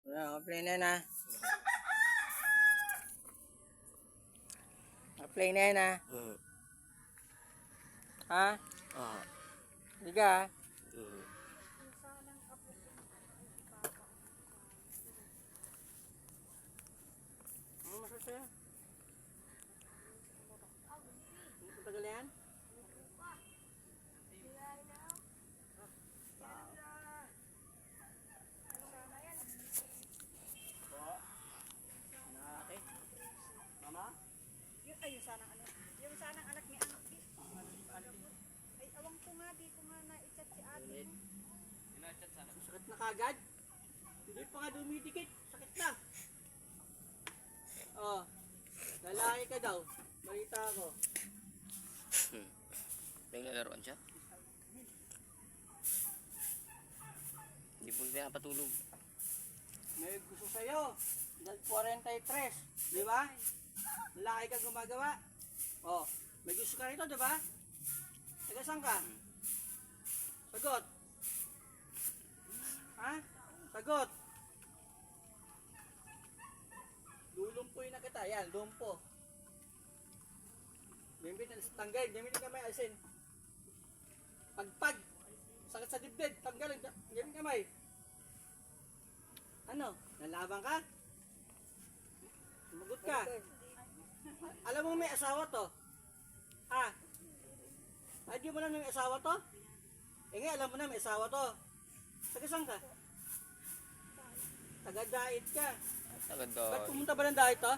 Play na na. Play na na. Ha? Hindi ka? Ano masaya sa'yo? Ano patagal yan? Yung sanang ano, yung sanang anak ni anak di. Ay, awang ko nga, di ko nga na-chat si ate. Sakit na kagad? Hindi pa nga dumidikit. Sakit na. Oh, lalaki ka daw. Balita ako. Naglalaroan siya? Hindi po pinapatulog. May gusto sa'yo. Dahil 43. Di ba? Lalaki ka gumagawa. Oh, may gusto ka rito, di ba? Taga saan ka? Sagot. Ha? Sagot. Lulumpuin na kita. Yan, lumpo. Gamitin, tanggal. Gamitin kamay, asin. Pagpag. Sakit sa dibdib. Tanggal. Gamitin kamay. Ano? Nalabang ka? Sumagot ka. Alam mo may asawa to? Ah? Ay, mo na may asawa to? Eh nga, alam mo na may asawa to. Taga saan ka? Taga-diet ka. Ba't Taga pumunta ba ng diet to?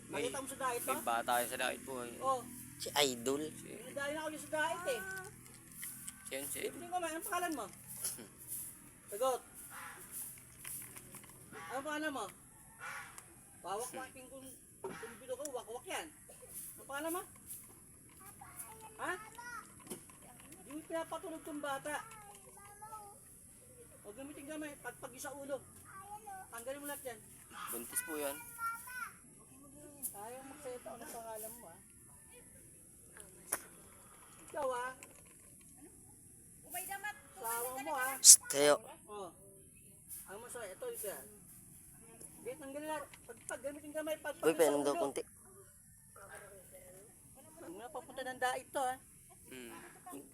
Nakita mo sa diet to? may bata yun sa dahil po eh. Oh, Si Idol. pinadayo na ako dyan sa diet eh. Siya yun, si Idol. Ipin ko man, anong pangalan mo? Sagot. Anong pangalan mo? Wawak-waking kung bilo ko, wak-wak yan. Anong pangalan mo? Ha? Hindi mo pinapatulog tong bata. O gamitin gamay, pagpag sa ulo. Tanggalin mo lahat yan. Buntis po yan. Ayaw magsayata ang pangalan mo ha. Ikaw ha, Umay damat. sawa mo ha. Tayo. Oh. Ang masaya, ito yan. Hindi, tanggalin lahat. Pagpag, gamitin gamay, pagpag Uy, painom daw konti. Huwag mo na papunta ng dait to ha.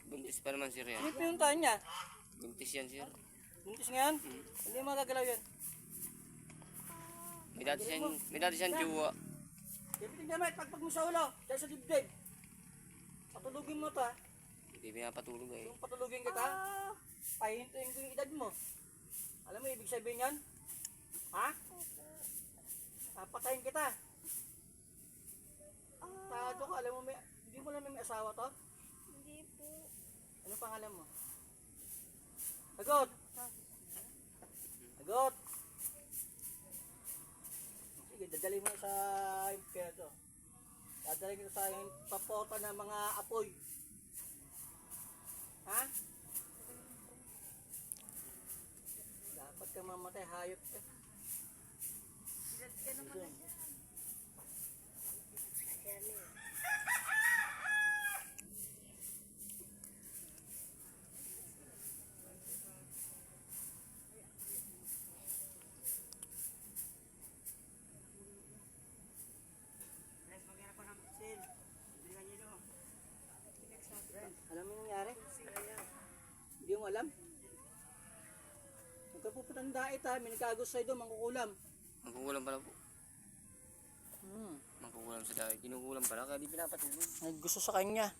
Buntis pa naman sir yan. Hindi pinuntahan niya. Buntis yan sir. Buntis ngayon? Hindi magagalaw yan. May dati siyang juwa. Gamitin gamay, pagpag mo sa ulo. Dahil sa dibdib. Patulugin mo to ha. Hindi pinapatulog eh. Kung patulugin kita, pahintuin ko yung edad mo. Alam mo ibig sabihin yan? Ha? Papatayin kita. Tado ko, alam mo hindi mo lang may asawa to? Hindi po. Ano pangalan mo? Sagot! Sagot! Sige, dadalhin mo sa impyerno. Dadalhin ko sa papota ng mga apoy. Ha? Dapat ka mamatay, hayop ka. Ka naman na dyan. Alam mo yung nangyari? Hindi mo alam? Huwag ka pupunta ng dait ha, may nagkagos sa'yo doon, mangkukulam. Magkukulam pala po. Magkukulam sa dahil. Kinukulam pala kaya di pinapatulog. Gusto sa kanya.